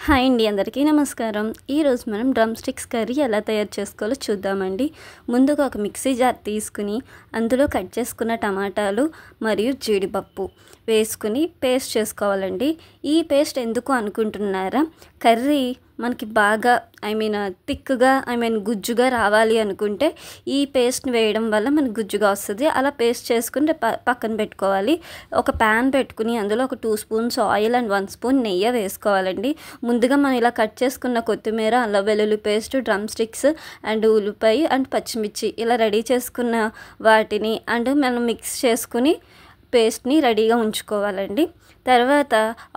Hi అండి, అందరికీ నమస్కారం. ఈరోజు మనం డ్రమ్ స్టిక్స్ కర్రీ ఎలా తయారు చేసుకోవాలో చూద్దామండి. ముందుగా ఒక మిక్సీ జార్ తీసుకుని అందులో కట్ చేసుకున్న టమాటాలు మరియు జీడిపప్పు వేసుకుని పేస్ట్ చేసుకోవాలండి. ఈ పేస్ట్ ఎందుకు అనుకుంటున్నారా, కర్రీ మనకి బాగా థిక్గా గుజ్జుగా రావాలి అనుకుంటే ఈ పేస్ట్ని వేయడం వల్ల మనకి గుజ్జుగా వస్తుంది. అలా పేస్ట్ చేసుకుని పక్కన పెట్టుకోవాలి. ఒక ప్యాన్ పెట్టుకుని అందులో ఒక 2 స్పూన్స్ ఆయిల్ అండ్ 1 స్పూన్ నెయ్యి వేసుకోవాలండి. ముందుగా మనం ఇలా కట్ చేసుకున్న కొత్తిమీర, అల్లం వెల్లుల్లి పేస్ట్, డ్రమ్ స్టిక్స్ అండ్ ఉల్లిపాయ అండ్ పచ్చిమిర్చి ఇలా రెడీ చేసుకున్న వాటిని మనం మిక్స్ చేసుకుని పేస్ట్ని రెడీగా ఉంచుకోవాలండి. తర్వాత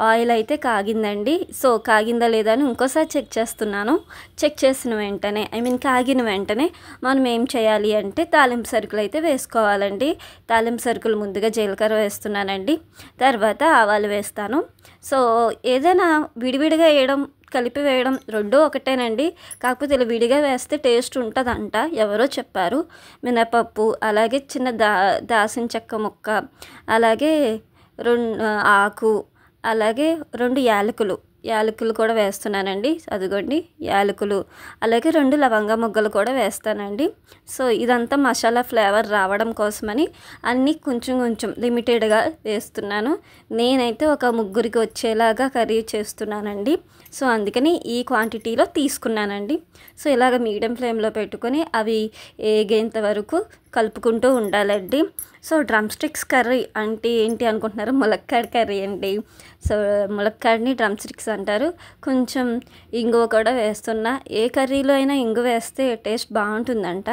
ఆయిల్ అయితే కాగిందండి. సో కాగిందా లేదా అని ఇంకోసారి చెక్ చేస్తున్నాను. చెక్ చేసిన వెంటనే కాగిన వెంటనే మనం ఏం చేయాలి అంటే తాలింపు సరుకులు అయితే వేసుకోవాలండి. తాలింపు సరుకులు ముందుగా జీలకర్ర వేస్తున్నానండి. తర్వాత ఆవాలు వేస్తాను. సో ఏదైనా విడివిడిగా వేయడం కలిపి వేయడం రెండూ ఒకటేనండి. కాకపోతే ఇలా విడిగా వేస్తే టేస్ట్ ఉంటుందంట, ఎవరో చెప్పారు. మినపప్పు, అలాగే చిన్న దాసిన చెక్క ముక్క, అలాగే 2 ఆకు, అలాగే 2 యాలకులు కూడా వేస్తున్నానండి. అదిగోండి యాలకులు, అలాగే 2 లవంగ మొగ్గలు కూడా వేస్తానండి. సో ఇదంతా మసాలా ఫ్లేవర్ రావడం కోసమని అన్నీ కొంచెం లిమిటెడ్గా వేస్తున్నాను. నేనైతే ఒక 3 వచ్చేలాగా కర్రీ చేస్తున్నానండి. సో అందుకని ఈ క్వాంటిటీలో తీసుకున్నానండి. సో ఇలాగ మీడియం ఫ్లేమ్లో పెట్టుకొని అవి ఏగేంత వరకు కలుపుకుంటూ ఉండాలండి. సో డ్రమ్ స్టిక్స్ కర్రీ అంటే ఏంటి అనుకుంటున్నారు? ములక్కాడ కర్రీ అండి. సో ములక్కాడని డ్రమ్ స్టిక్స్ అంటారు. కొంచెం ఇంగువ కూడా వేస్తున్నా. ఏ కర్రీలో అయినా ఇంగువ వేస్తే టేస్ట్ బాగుంటుందంట.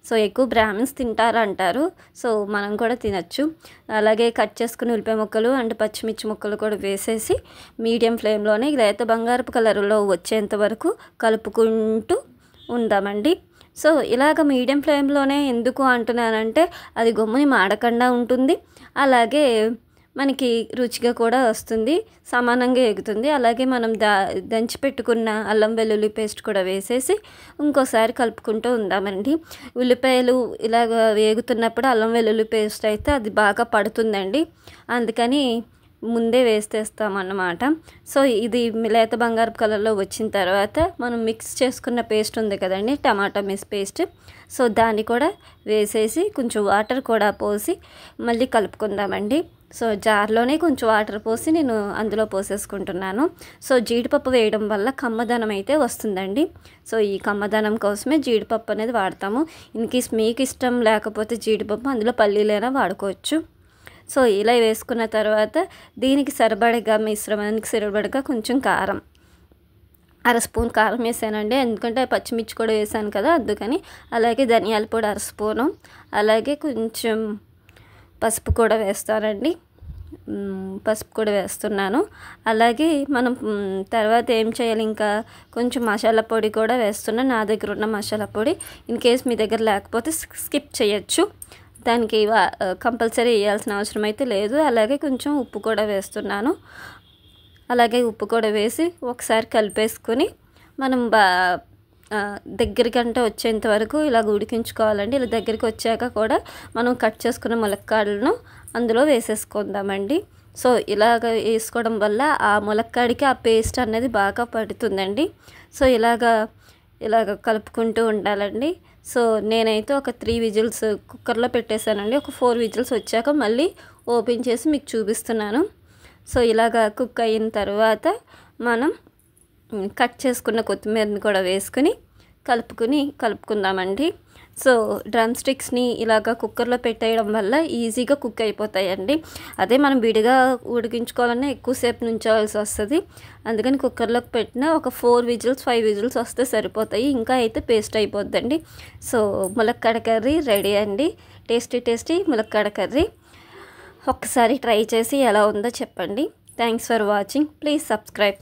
సో ఎక్కువ బ్రాహ్మిన్స్ తింటారంటారు. సో మనం కూడా తినచ్చు. అలాగే కట్ చేసుకుని ఉల్లిపాయ ముక్కలు అండ్ పచ్చిమిర్చి ముక్కలు కూడా వేసేసి మీడియం ఫ్లేమ్లోనే లేత బంగారపు కలర్లో వచ్చేంత వరకు కలుపుకుంటూ ఉందామండి. సో ఇలాగ మీడియం ఫ్లేమ్లోనే ఎందుకు అంటున్నానంటే అది గమ్ముని మాడకుండా ఉంటుంది, అలాగే మనకి రుచిగా కూడా వస్తుంది, సమానంగా ఎగుతుంది. అలాగే మనం దంచి పెట్టుకున్న అల్లం వెల్లుల్లి పేస్ట్ కూడా వేసేసి ఇంకోసారి కలుపుకుంటూ ఉందామండి. ఉల్లిపాయలు ఇలాగ వేగుతున్నప్పుడు అల్లం వెల్లుల్లి పేస్ట్ అయితే అది బాగా పడుతుందండి, అందుకని ముందే వేస్తేస్తామన్నమాట. సో ఇది లేత బంగారపు కలర్లో వచ్చిన తర్వాత మనం మిక్స్ చేసుకున్న పేస్ట్ ఉంది కదండి, టమాటా పేస్ట్. సో దాన్ని కూడా వేసేసి కొంచెం వాటర్ కూడా పోసి మళ్ళీ కలుపుకుందామండి. సో జార్లోనే కొంచెం వాటర్ పోసి నేను అందులో పోసేసుకుంటున్నాను. సో జీడిపప్పు వేయడం వల్ల కమ్మదనం అయితే వస్తుందండి. సో ఈ కమ్మదనం కోసమే జీడిపప్పు అనేది వాడతాము. ఇన్కేస్ మీకు ఇష్టం లేకపోతే జీడిపప్పు అందులో పల్లీలైనా వాడుకోవచ్చు. సో ఇలా వేసుకున్న తర్వాత దీనికి మిశ్రమానికి సరిపడగా కొంచెం కారం, 1/2 స్పూన్ కారం వేసానండి. ఎందుకంటే పచ్చిమిర్చి కూడా వేసాను కదా, అందుకని. అలాగే ధనియాల పొడి 1/2 స్పూను, అలాగే కొంచెం పసుపు కూడా వేస్తానండి. పసుపు కూడా వేస్తున్నాను. అలాగే మనం తర్వాత ఏం చేయాలి, ఇంకా కొంచెం మసాలా పొడి కూడా వేస్తున్నాను. నా దగ్గర ఉన్న మసాలా పొడి. ఇన్ కేస్ మీ దగ్గర లేకపోతే స్కిప్ చేయొచ్చు, దానికి కంపల్సరీ వేయాల్సిన అవసరం అయితే లేదు. అలాగే కొంచెం ఉప్పు కూడా వేస్తున్నాను. అలాగే ఉప్పు కూడా వేసి ఒకసారి కలిపేసుకొని మనం దగ్గరికంటే వచ్చేంత వరకు ఇలా ఉడికించుకోవాలండి. ఇలా దగ్గరికి వచ్చాక కూడా మనం కట్ చేసుకున్న ములక్కాడలను అందులో వేసేసుకుందామండి. సో ఇలాగ వేసుకోవడం వల్ల ఆ ములక్కాడికి ఆ పేస్ట్ అనేది బాగా పడుతుందండి. సో ఇలాగ కలుపుకుంటూ ఉండాలండి. సో నేనైతే ఒక 3 విజిల్స్ కుక్కర్లో పెట్టేశానండి. ఒక 4 విజిల్స్ వచ్చాక మళ్ళీ ఓపెన్ చేసి మీకు చూపిస్తున్నాను. సో ఇలాగ కుక్ అయిన తర్వాత మనం కట్ చేసుకున్న కొత్తిమీరని కూడా వేసుకుని కలుపుకుందామండి. సో డ్రమ్ స్టిక్స్ని ఇలాగ కుక్కర్లో పెట్టేయడం వల్ల ఈజీగా కుక్ అయిపోతాయండి. అదే మనం విడిగా ఉడికించుకోవాలన్నా ఎక్కువసేపు నుంచోవాల్సి వస్తుంది. అందుకని కుక్కర్లోకి పెట్టిన ఒక 4 విజిల్స్ 5 విజిల్స్ వస్తే సరిపోతాయి. ఇంకా అయితే పేస్ట్ అయిపోద్దండి. సో ములక్కాడ కర్రీ రెడీ అండి. టేస్టీ ములక్కాడ కర్రీ. ఒక్కసారి ట్రై చేసి ఎలా ఉందో చెప్పండి. Thanks for watching. Please subscribe.